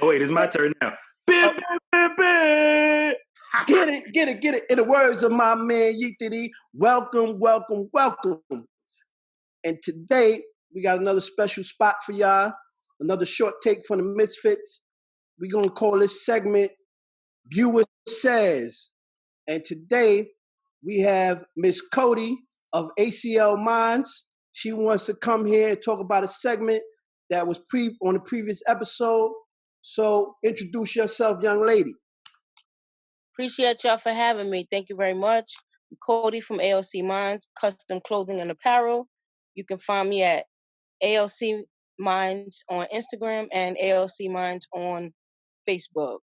Oh wait, it's my turn now. Get it. In the words of my man Yeetity, welcome. And today we got another special spot for y'all. Another short take from the MizFitz. We're gonna call this segment Viewer Says. And today we have Miss Cody of ACL Minds. She wants to come here and talk about a segment that was on the previous episode. So introduce yourself, young lady. Appreciate y'all for having me. Thank you very much. I'm Cody from ALC Minds, Custom Clothing and Apparel. You can find me at ALC Minds on Instagram and ALC Minds on Facebook.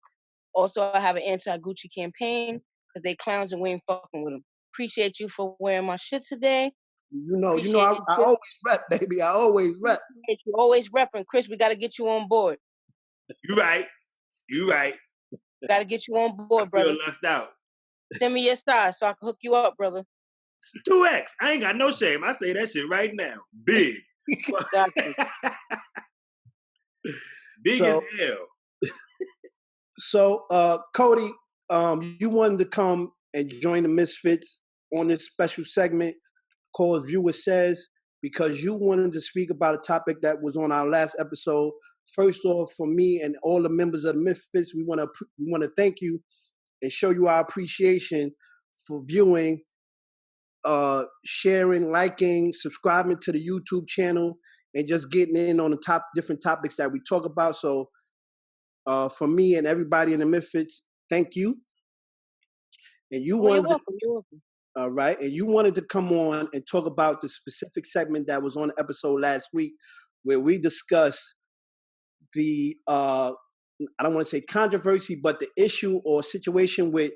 Also, I have an anti-Gucci campaign because they clowns and we ain't fucking with them. Appreciate you for wearing my shit today. I always rep, baby. I always rep. You always repping. Chris, we got to get you on board. You right. Got to get you on board, brother. Feel left out. Send me your size so I can hook you up, brother. 2X. I ain't got no shame. I say that shit right now. Big. Exactly. Big as hell. So, Cody, you wanted to come and join the MizFitz on this special segment called Viewer Says because you wanted to speak about a topic that was on our last episode. First off, for me and all the members of the MizFitz, we want to thank you and show you our appreciation for viewing, sharing, liking, subscribing to the YouTube channel, and just getting in on the different topics that we talk about. So, for me and everybody in the MizFitz, thank you. And you're welcome. All right, and you wanted to come on and talk about the specific segment that was on the episode last week, where we discussed the I don't want to say controversy, but the issue or situation with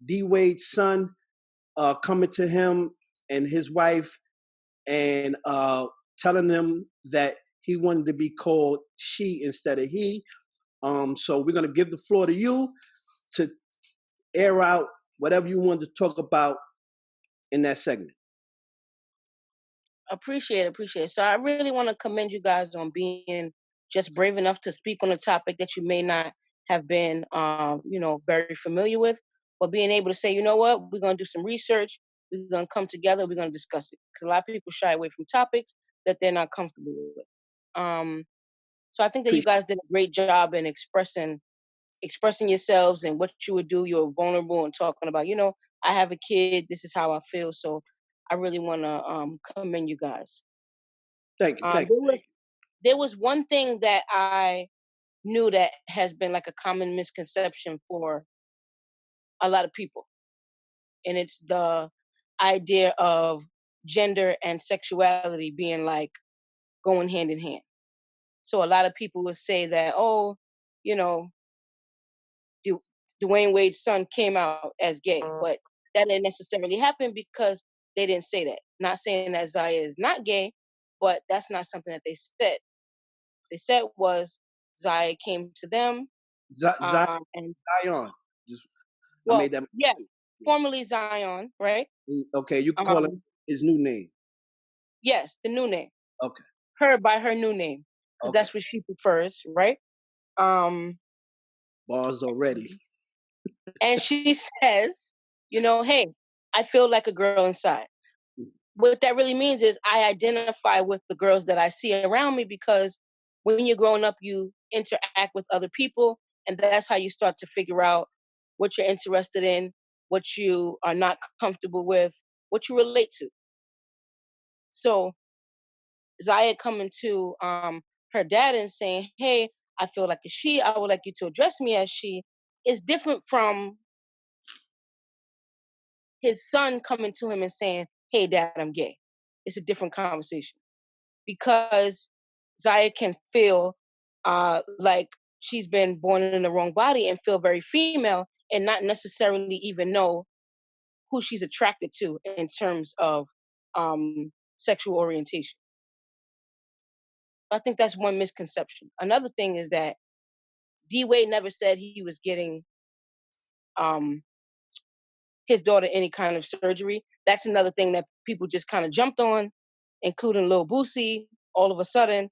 Dwade's son coming to him and his wife and telling them that he wanted to be called she instead of he. So we're going to give the floor to you to air out whatever you want to talk about in that segment. Appreciate it. So I really want to commend you guys on being just brave enough to speak on a topic that you may not have been, very familiar with, but being able to say, you know what, we're going to do some research, we're going to come together, we're going to discuss it. Because a lot of people shy away from topics that they're not comfortable with. So I think that you guys did a great job in expressing yourselves and what you would do. You were vulnerable and talking about, I have a kid, this is how I feel. So I really want to commend you guys. Thank you. There was one thing that I knew that has been like a common misconception for a lot of people. And it's the idea of gender and sexuality being like going hand in hand. So a lot of people would say that, Dwayne Wade's son came out as gay, but that didn't necessarily happen because they didn't say that. Not saying that Zaya is not gay, but that's not something that they said. They said was Zaya came to them. And Zion. I made that. Yeah, formerly Zion, right? Okay, you can call him his new name. Yes, the new name. Okay. Her by her new name. Okay. That's what she prefers, right? Bars already. And she says, hey, I feel like a girl inside. What that really means is I identify with the girls that I see around me because when you're growing up, you interact with other people, and that's how you start to figure out what you're interested in, what you are not comfortable with, what you relate to. So Zaya coming to her dad and saying, hey, I feel like a she, I would like you to address me as she, is different from his son coming to him and saying, hey, dad, I'm gay. It's a different conversation because Zaya can feel like she's been born in the wrong body and feel very female and not necessarily even know who she's attracted to in terms of sexual orientation. I think that's one misconception. Another thing is that Dwade never said he was getting his daughter any kind of surgery. That's another thing that people just kind of jumped on, including Lil Boosie. All of a sudden,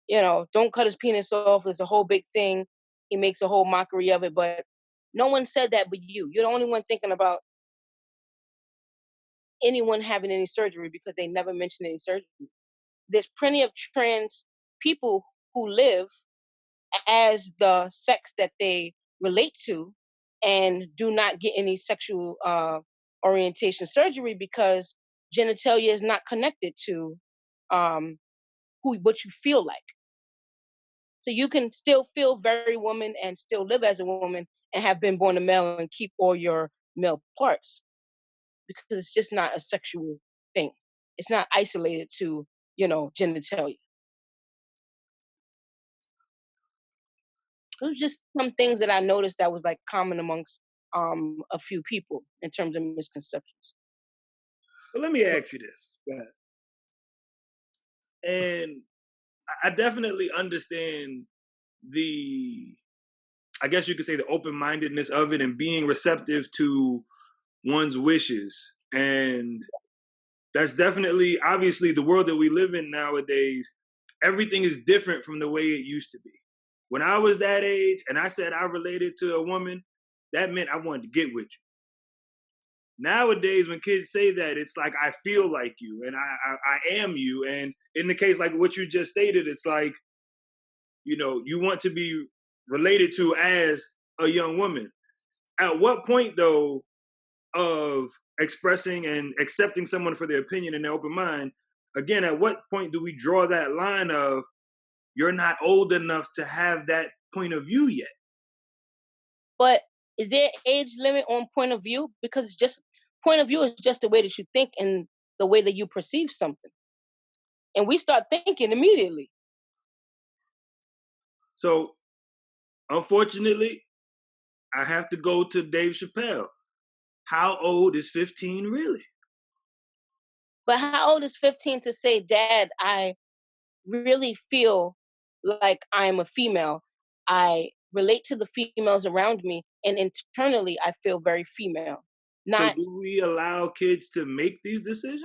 don't cut his penis off. There's a whole big thing. he makes a whole mockery of it. But no one said that but you. You're the only one thinking about anyone having any surgery because they never mentioned any surgery. There's plenty of trans people who live as the sex that they relate to and do not get any sexual orientation surgery because genitalia is not connected to what you feel like. So you can still feel very woman and still live as a woman and have been born a male and keep all your male parts because it's just not a sexual thing. It's not isolated to, genitalia. It was just some things that I noticed that was like common amongst a few people in terms of misconceptions. But let me ask you this. And I definitely understand I guess you could say the open-mindedness of it and being receptive to one's wishes. And that's definitely, obviously, the world that we live in nowadays, everything is different from the way it used to be. When I was that age and I said I related to a woman, that meant I wanted to get with you. Nowadays, when kids say that, it's like, I feel like you and I am you. And in the case like what you just stated, it's like, you want to be related to as a young woman. At what point, though, of expressing and accepting someone for their opinion and their open mind, again, at what point do we draw that line of you're not old enough to have that point of view yet? But is there age limit on point of view? Because it's just point of view is just the way that you think and the way that you perceive something. And we start thinking immediately. So, unfortunately, I have to go to Dave Chappelle. How old is 15 really? But how old is 15 to say, Dad, I really feel like I'm a female. I relate to the females around me, and internally, I feel very female. So Not, do we allow kids to make these decisions?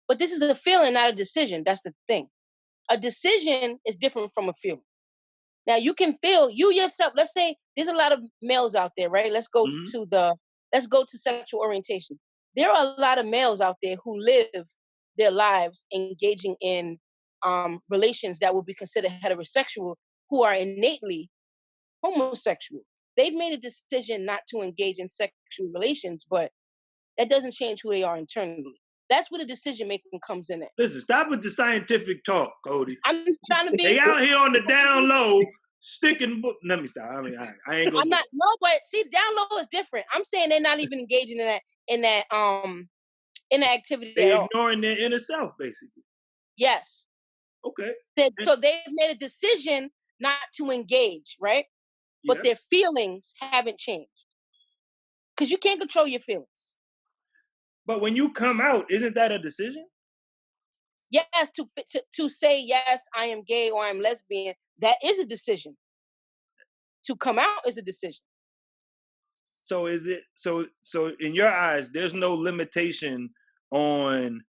but this is a feeling, not a decision. That's the thing. A decision is different from a feeling. Now you can feel you yourself. Let's say there's a lot of males out there, right? Let's go to sexual orientation. There are a lot of males out there who live their lives engaging in relations that would be considered heterosexual, who are innately homosexual. They've made a decision not to engage in sexual relations, but that doesn't change who they are internally. That's where the decision making comes in at. Listen, stop with the scientific talk, Cody. I'm trying to be. They out here on the down low, sticking. Let me stop. I mean, I ain't gonna. I'm not. No, but see, down low is different. I'm saying they're not even engaging in that activity They at all. ignoring their inner self, basically. Yes. Okay. So they've made a decision not to engage, right? But Yes. their feelings haven't changed because you can't control your feelings. But when you come out, isn't that a decision? Yes, to say yes, I am gay or I'm lesbian, that is a decision. To come out is a decision. So is it so in your eyes, there's no limitation on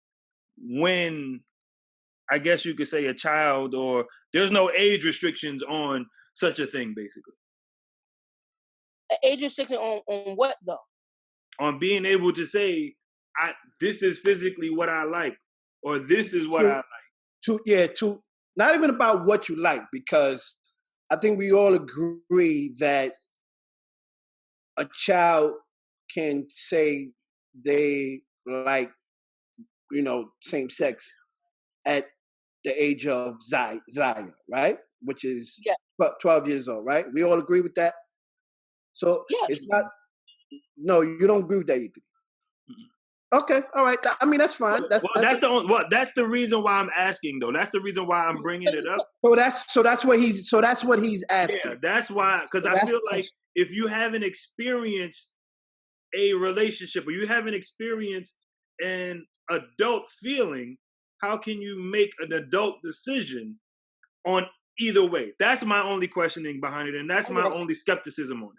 when, I guess you could say, a child, or there's no age restrictions on such a thing, basically. Age restriction on what though? On being able to say, this is physically what I like, or this is what I like. To not even about what you like, because I think we all agree that a child can say they like, same sex at the age of Zaya, right? Which is 12 years old, right? We all agree with that? So it's not, no, you don't agree with that either. Okay, all right. I mean, that's fine. That's the reason why I'm asking, though. That's the reason why I'm bringing it up. So that's what he's asking. Yeah, that's why. Because I feel like if you haven't experienced a relationship or you haven't experienced an adult feeling, how can you make an adult decision on either way? That's my only questioning behind it, and that's my only skepticism on it.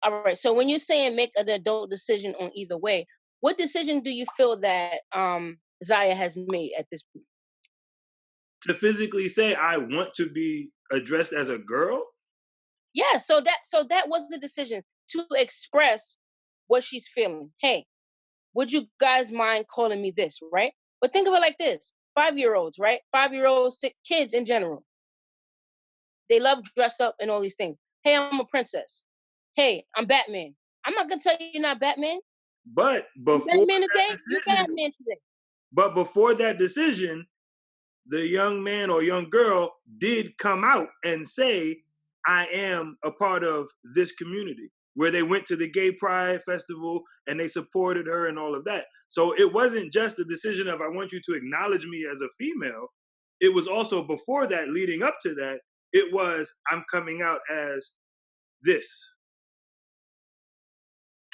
All right. So when you're saying make an adult decision on either way, what decision do you feel that Zaya has made at this point? To physically say I want to be addressed as a girl? Yeah, so that was the decision to express what she's feeling. Hey, would you guys mind calling me this, right? But think of it like this: 5-year-olds, right? 5-year-olds, kids in general, they love dress up and all these things. Hey, I'm a princess. Hey, I'm Batman. I'm not gonna tell you you're not Batman. But You before Batman that today, you decision, Batman today. but before that decision, the young man or young girl did come out and say, I am a part of this community, where they went to the gay pride festival and they supported her and all of that. So it wasn't just the decision of, I want you to acknowledge me as a female. It was also before that, leading up to that, it was, I'm coming out as this.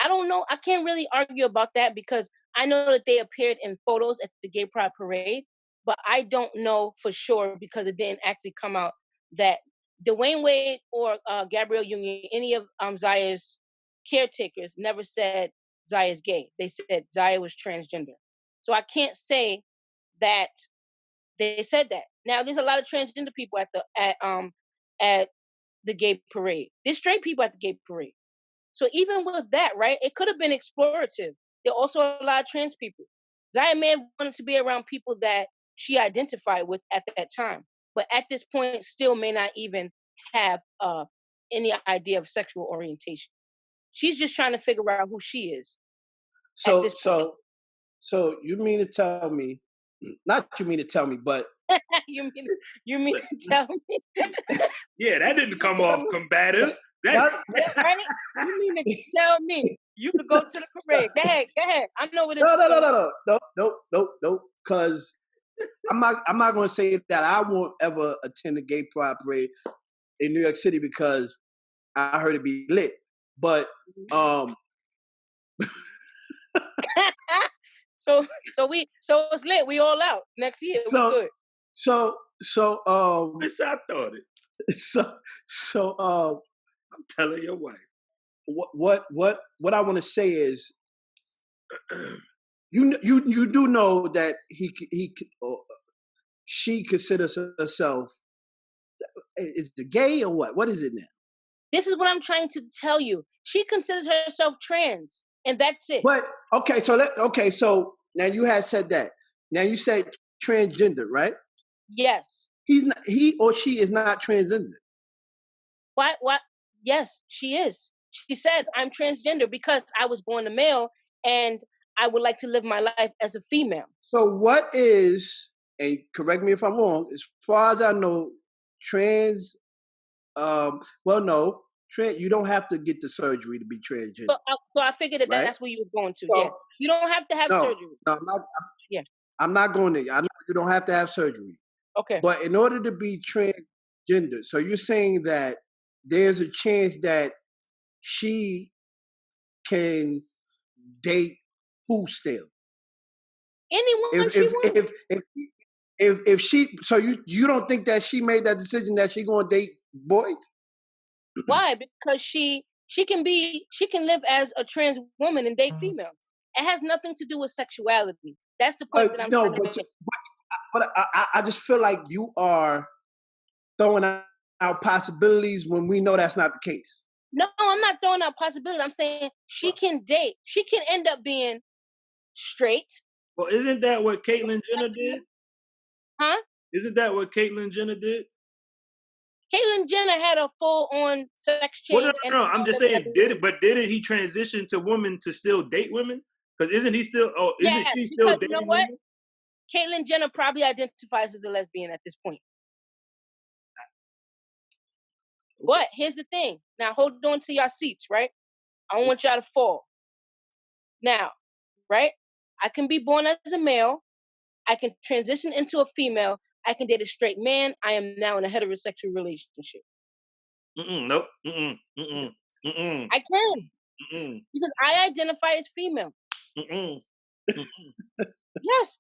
I don't know. I can't really argue about that because I know that they appeared in photos at the gay pride parade, but I don't know for sure because it didn't actually come out that Dwayne Wade or Gabrielle Union, any of Zaya's caretakers, never said Zaya's gay. They said Zaya was transgender. So I can't say that they said that. Now there's a lot of transgender people at the gay parade. There's straight people at the gay parade. So even with that, right, it could have been explorative. There are also a lot of trans people. Zaya may have wanted to be around people that she identified with at that time, but at this point still may not even have any idea of sexual orientation. She's just trying to figure out who she is at So this point. so you mean to tell me, not you mean to tell me, but you mean to tell me? Yeah, that didn't come off combative. That what? Right? You mean to tell me you could go to the parade? Go ahead. I know what it's No. Because I'm not going to say that I won't ever attend a gay pride parade in New York City because I heard it be lit. But so it's lit. We all out next year. We so good. wish I thought it. So I'm telling your wife. What I want to say is, you do know that she considers herself, is the gay or what? What is it now? This is what I'm trying to tell you. She considers herself trans, and that's it. But so now you had said that. Now you said transgender, right? Yes. He or she is not transgender. Why? What? Yes, she is. She said, I'm transgender because I was born a male and I would like to live my life as a female. So what is, and correct me if I'm wrong, as far as I know, trans, you don't have to get the surgery to be transgender. So I figured that right? that's where you were going to. So, Yeah. You don't have to have surgery. No, Yeah. I'm not going there. I know you don't have to have surgery. Okay. But in order to be transgender, so you're saying that there's a chance that she can date who still? Anyone she wants. If she, so you don't think that she made that decision that she gonna date boys? Why? Because she can live as a trans woman and date females. It has nothing to do with sexuality. That's the point that I'm trying to make. But I just feel like you are throwing out possibilities when we know that's not the case. No, I'm not throwing out possibilities. I'm saying she can date. She can end up being straight. Well, isn't that what Caitlyn Jenner did? Huh? Isn't that what Caitlyn Jenner did? Caitlyn Jenner had a full-on sex change. Well, no. I'm just saying, didn't he transition to women to still date women? Because isn't he still? Oh, isn't she still dating women? Caitlyn Jenner probably identifies as a lesbian at this point. But here's the thing. Now hold on to your seats, right? I don't want y'all to fall. Now, right? I can be born as a male. I can transition into a female. I can date a straight man. I am now in a heterosexual relationship. Nope. I can. Because I identify as female. Yes.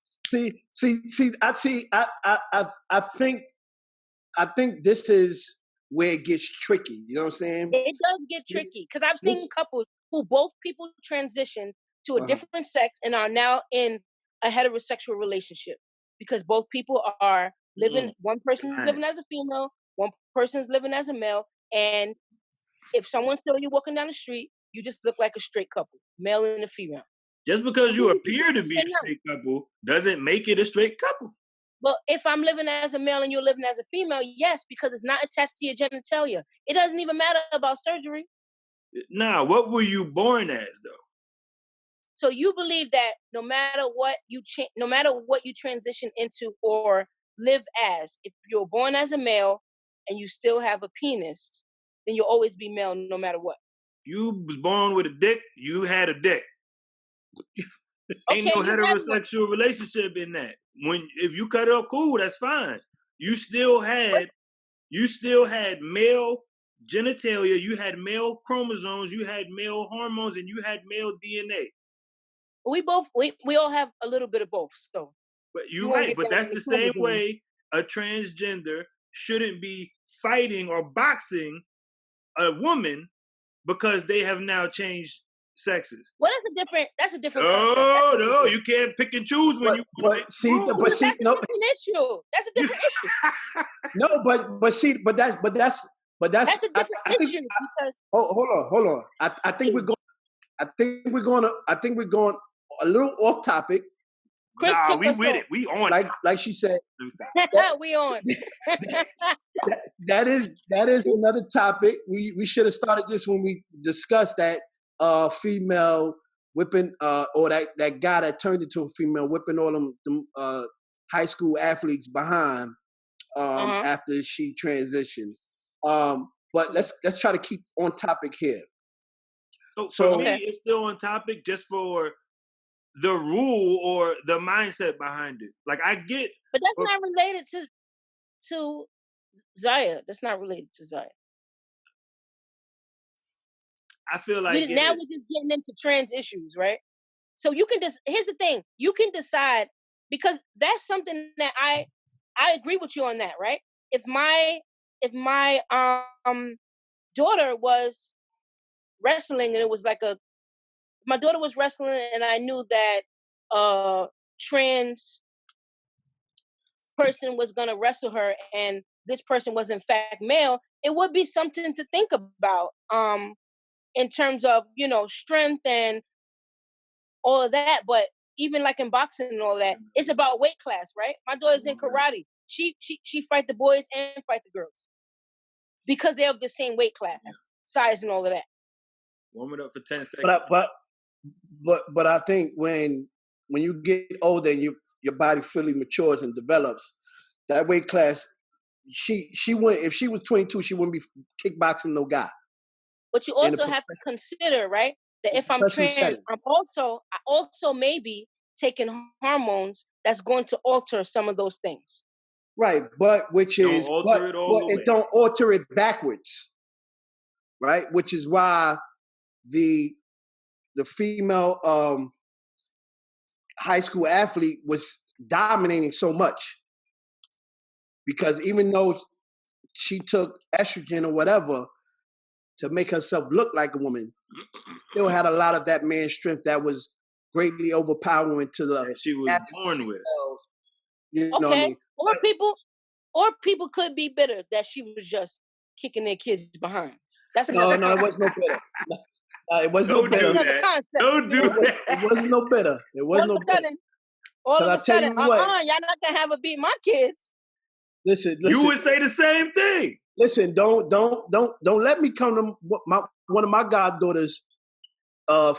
I think this is where it gets tricky. You know what I'm saying? It does get tricky because I've seen couples who both people transition to a different sex and are now in a heterosexual relationship because both people are living. One person's living as a female, one person's living as a male, and if someone saw you walking down the street, you just look like a straight couple, male and a female. Just because you appear to be a straight couple doesn't make it a straight couple. Well, if I'm living as a male and you're living as a female, yes, because it's not attached to your genitalia. It doesn't even matter about surgery. Nah, what were you born as though? So you believe that no matter what you transition into or live as, if you're born as a male and you still have a penis, then you'll always be male no matter what. You was born with a dick, you had a dick. Ain't no heterosexual relationship in that. If you cut it up, cool, that's fine. You still had male genitalia, you had male chromosomes, you had male hormones, and you had male DNA. We all have a little bit of both. So, but you're right. But that's the same way a transgender shouldn't be fighting or boxing a woman because they have now changed sexes. Well, that's a different. Oh no, you can't pick and choose when you. That's a different issue. That's a different issue. No, but that's a different issue. Because hold on. I think we're going a little off topic. Nah, we with it. We on. Like she said. We on. that is another topic. We should have started this when we discussed that female whipping or that guy that turned into a female whipping all them high school athletes behind after she transitioned. But let's try to keep on topic here. So for me, it's still on topic just for the rule or the mindset behind it. Like I get, but that's not related to Zaya. That's not related to Zaya. I feel like now we're just getting into trans issues, right? So you can here's the thing: you can decide, because that's something that I agree with you on that, right? If my daughter was wrestling and it was like my daughter was wrestling and I knew that trans person was gonna wrestle her and this person was in fact male, it would be something to think about in terms of, strength and all of that. But even like in boxing and all that, it's about weight class, right? My daughter's in karate. She fight the boys and fight the girls because they're of the same weight class, size, and all of that. Warm it up for 10 seconds. But I think when you get older and your body fully matures and develops, that weight class, she wouldn't, if she was 22, she wouldn't be kickboxing no guy. But you also have to consider, right, that if I'm trans, I also may be taking hormones that's going to alter some of those things. Right, but it don't alter it backwards, right? Which is why the female high school athlete was dominating so much, because even though she took estrogen or whatever to make herself look like a woman, still had a lot of that man's strength that was greatly overpowering to the she was born with. You know what I mean? Or people could be bitter that she was just kicking their kids behind. That's no, it wasn't no bitter. It wasn't no bitter. Don't do that. It wasn't no bitter. It wasn't no bitter. All of a sudden, y'all not gonna have her beat my kids. Listen. You would say the same thing. Listen, don't let me come to one of my goddaughters'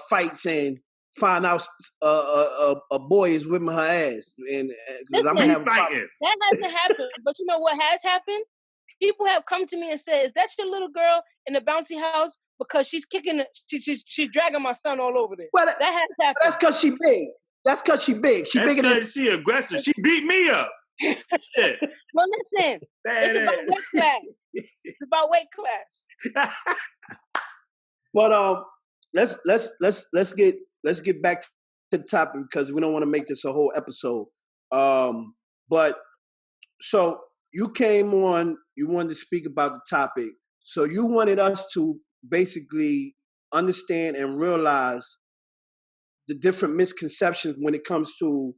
fights and find out a boy is whipping her ass, and because I'm gonna have fighting. That hasn't happened, but you know what has happened? People have come to me and said, "Is that your little girl in the bouncy house? Because she's kicking, she's dragging my son all over there." Well, that has happened. That's because she big. That's because she big. That's because she aggressive. She beat me up. Well, listen, it's about weight class. It's about weight class. But let's get back to the topic, because we don't want to make this a whole episode. But so you came on, you wanted to speak about the topic. So you wanted us to basically understand and realize the different misconceptions when it comes to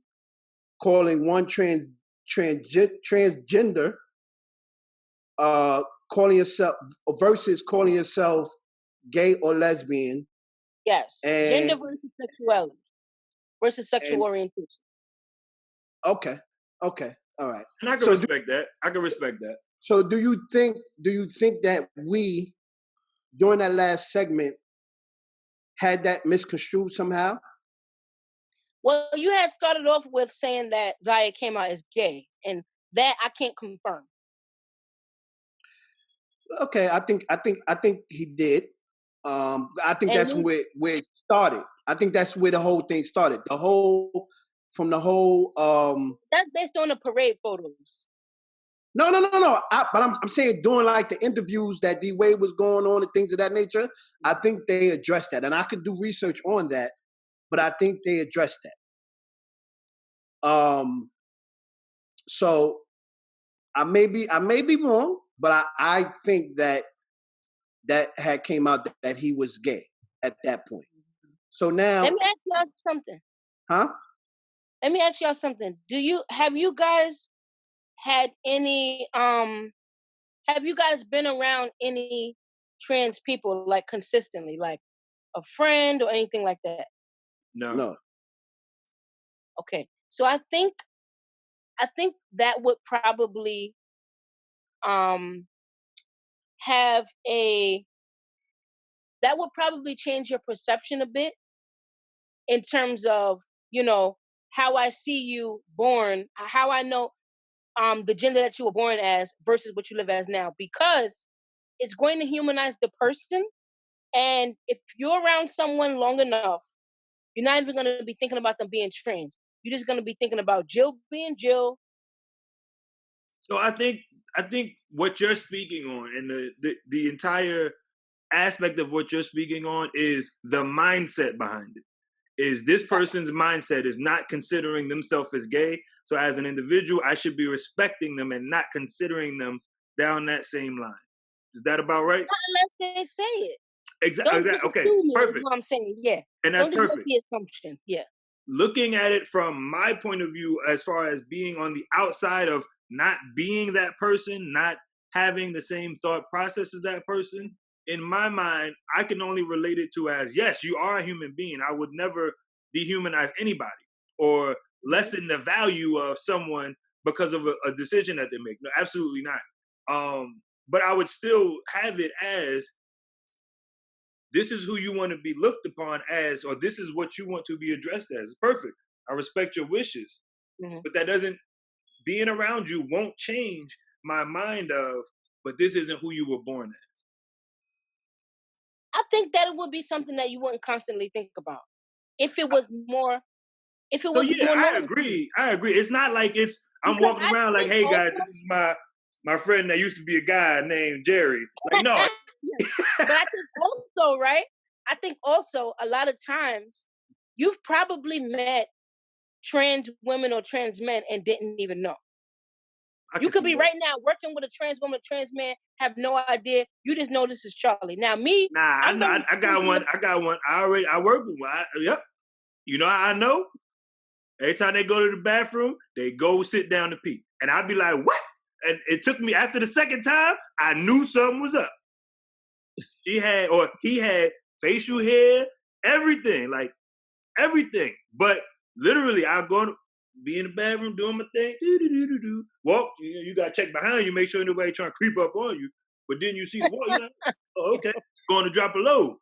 calling one transgender, calling yourself versus calling yourself gay or lesbian. Yes. And, gender versus sexuality versus sexual and orientation. okay, all right. And I can respect that. I can respect that. So do you think that we during that last segment had that misconstrued somehow? Well, you had started off with saying that Zaya came out as gay, and that I can't confirm. Okay, I think he did. I think that's where it started. I think that's where the whole thing started. From the whole. That's based on the parade photos. No. But I'm saying during like the interviews that Dwade was going on and things of that nature, I think they addressed that, and I could do research on that, but I think they addressed that. So I may be wrong, but I think that had came out that he was gay at that point. So now, let me ask y'all something. Huh? Let me ask y'all something. Have you guys had any have you guys been around any trans people like consistently, like a friend or anything like that? No. Okay. So I think that would probably that would probably change your perception a bit in terms of, how I see you born, how I know the gender that you were born as versus what you live as now, because it's going to humanize the person. And if you're around someone long enough, you're not even going to be thinking about them being trans. You're just going to be thinking about Jill being Jill. So I think what you're speaking on and the entire aspect of what you're speaking on is the mindset behind it. Is this person's mindset is not considering themselves as gay. So as an individual, I should be respecting them and not considering them down that same line. Is that about right? Not unless they say it. Exactly. Okay. Perfect. Is what I'm saying. Yeah. And that's Don't just perfect. make the assumption. Yeah. Looking at it from my point of view, as far as being on the outside of not being that person, not having the same thought process as that person, in my mind, I can only relate it to as, yes, you are a human being. I would never dehumanize anybody or lessen the value of someone because of a decision that they make. No, absolutely not. But I would still have it as, this is who you want to be looked upon as, or this is what you want to be addressed as. It's perfect. I respect your wishes. But that doesn't, being around you won't change my mind of, but this isn't who you were born as. I think that it would be something that you wouldn't constantly think about. If it was more, more I agree. It's not like I'm walking around like, hey guys, this is my friend that used to be a guy named Jerry. Like, no. But I think also, right? I think also a lot of times you've probably met trans women or trans men and didn't even know. You could be right now working with a trans woman, a trans man, have no idea. You just know this is Charlie. Now me, I got one. I work with one. Yep. You know how I know? Every time they go to the bathroom, they go sit down to pee. And I'd be like, what? And it took me, after the second time, I knew something was up. He had facial hair, everything, like everything. But literally, I'll go to be in the bathroom doing my thing, walk, you got to check behind you, make sure nobody trying to creep up on you. But then you see the wall, you're like, oh, okay, going to drop a load.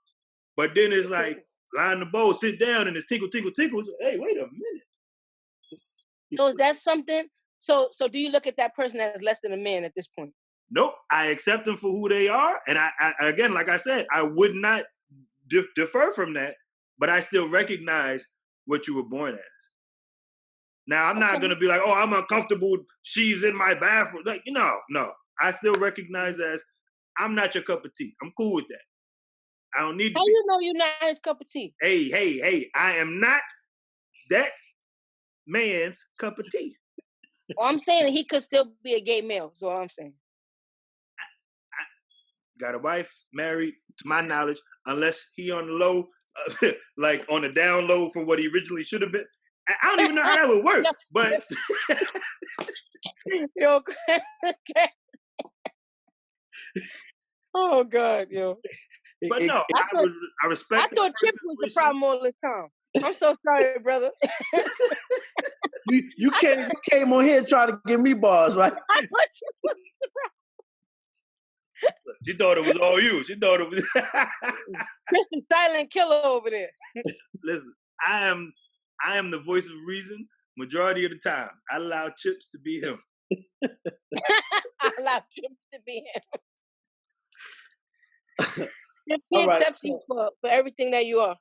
But then it's like, line the bowl, sit down, and it's tinkle, tinkle, tinkle. So, hey, wait a minute. So is that something? So do you look at that person as less than a man at this point? Nope. I accept them for who they are. And I again, like I said, I would not defer from that, but I still recognize what you were born as. Now, I'm not going to be like, oh, I'm uncomfortable. She's in my bathroom. Like, no. I still recognize as, I'm not your cup of tea. I'm cool with that. I don't need to How you know you're not his cup of tea? Hey, I am not that man's cup of tea. Well, I'm saying he could still be a gay male. That's all I'm saying. I got a wife, married, to my knowledge, unless he on the low, like on the down low from what he originally should have been. I don't even know how that would work, but... Yo, okay. Oh, God, yo. But no, I respect. I thought Chip was the problem all the time. I'm so sorry, brother. you came on here trying to give me bars, right? I thought Chip was the problem. She thought it was all you. She thought it was Chris the silent killer over there. Listen, I am the voice of reason majority of the time. I allow Chips to be him. I allow Chips to be him. He right, accepts you for everything that you are.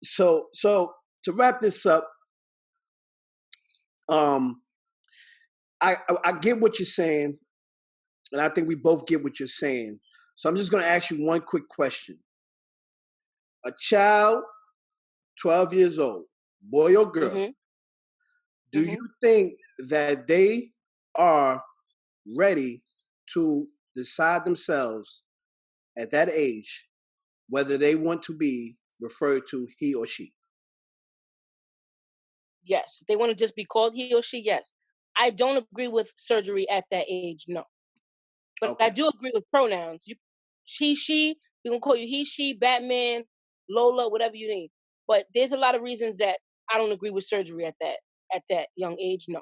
So to wrap this up, I get what you're saying, and I think we both get what you're saying. So I'm just going to ask you one quick question. A child, 12 years old, boy or girl, do you think that they are ready to decide themselves at that age whether they want to be referred to he or she? Yes. If they want to just be called he or she, yes. I don't agree with surgery at that age, no. But I do agree with pronouns. She, we can call you he, she, Batman, Lola, whatever you need. But there's a lot of reasons that I don't agree with surgery at that young age, no.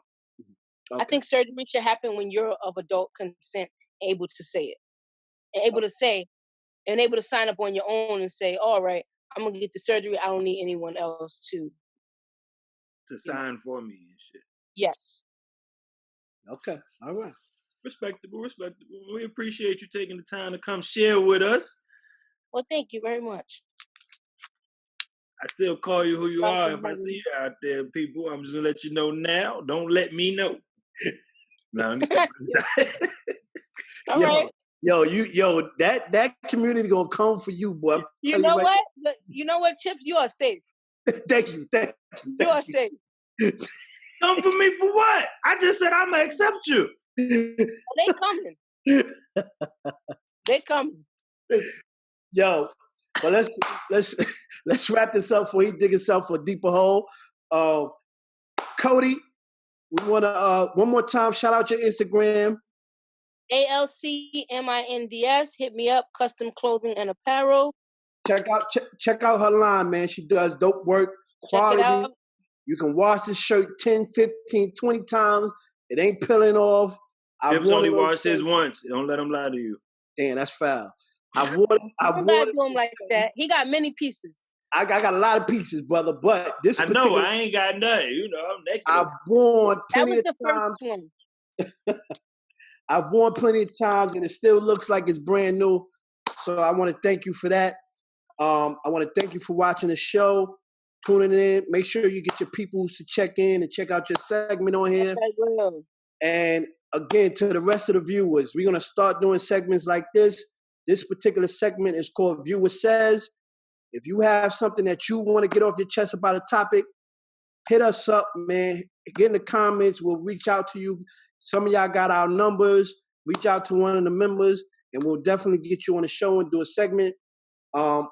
I think surgery should happen when you're of adult consent, able to say it. And able to say, and able to sign up on your own and say, all right, I'm going to get the surgery. I don't need anyone else to sign for me and shit. Yes. Okay. All right. Respectable. We appreciate you taking the time to come share with us. Well, thank you very much. I still call you who you are. If I see you out there, people, I'm just going to let you know now. Don't let me know. No, let me stop. All right. That community gonna come for you, boy. You know what? You know what, Chips? You are safe. Thank you. You are safe. Come for me for what? I just said I'm gonna accept you. They coming. They coming. Yo, but let's wrap this up before he dig himself a deeper hole. Cody, we wanna one more time shout out your Instagram. ALCMINDS. Hit me up. Custom clothing and apparel. Check out her line, man. She does dope work, quality. You can wash this shirt 10, 15, 20 times. It ain't peeling off. I've only washed his once. Don't let him lie to you. Damn, that's foul. I've worn do him like that. He got many pieces. I got a lot of pieces, brother. But this I know I ain't got nothing. You know, I'm naked. I've worn plenty of times. I've worn plenty of times, and it still looks like it's brand new. So I want to thank you for that. I want to thank you for watching the show, tuning in. Make sure you get your peoples to check in and check out your segment on here. I will. And again, to the rest of the viewers, we're going to start doing segments like this. This particular segment is called Viewer Says. If you have something that you want to get off your chest about a topic, hit us up, man. Get in the comments. We'll reach out to you. Some of y'all got our numbers. Reach out to one of the members, and we'll definitely get you on the show and do a segment. All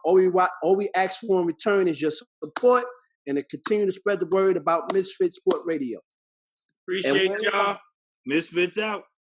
we ask for in return is your support and to continue to spread the word about MizFitz Sport Radio. Appreciate y'all. MizFitz out.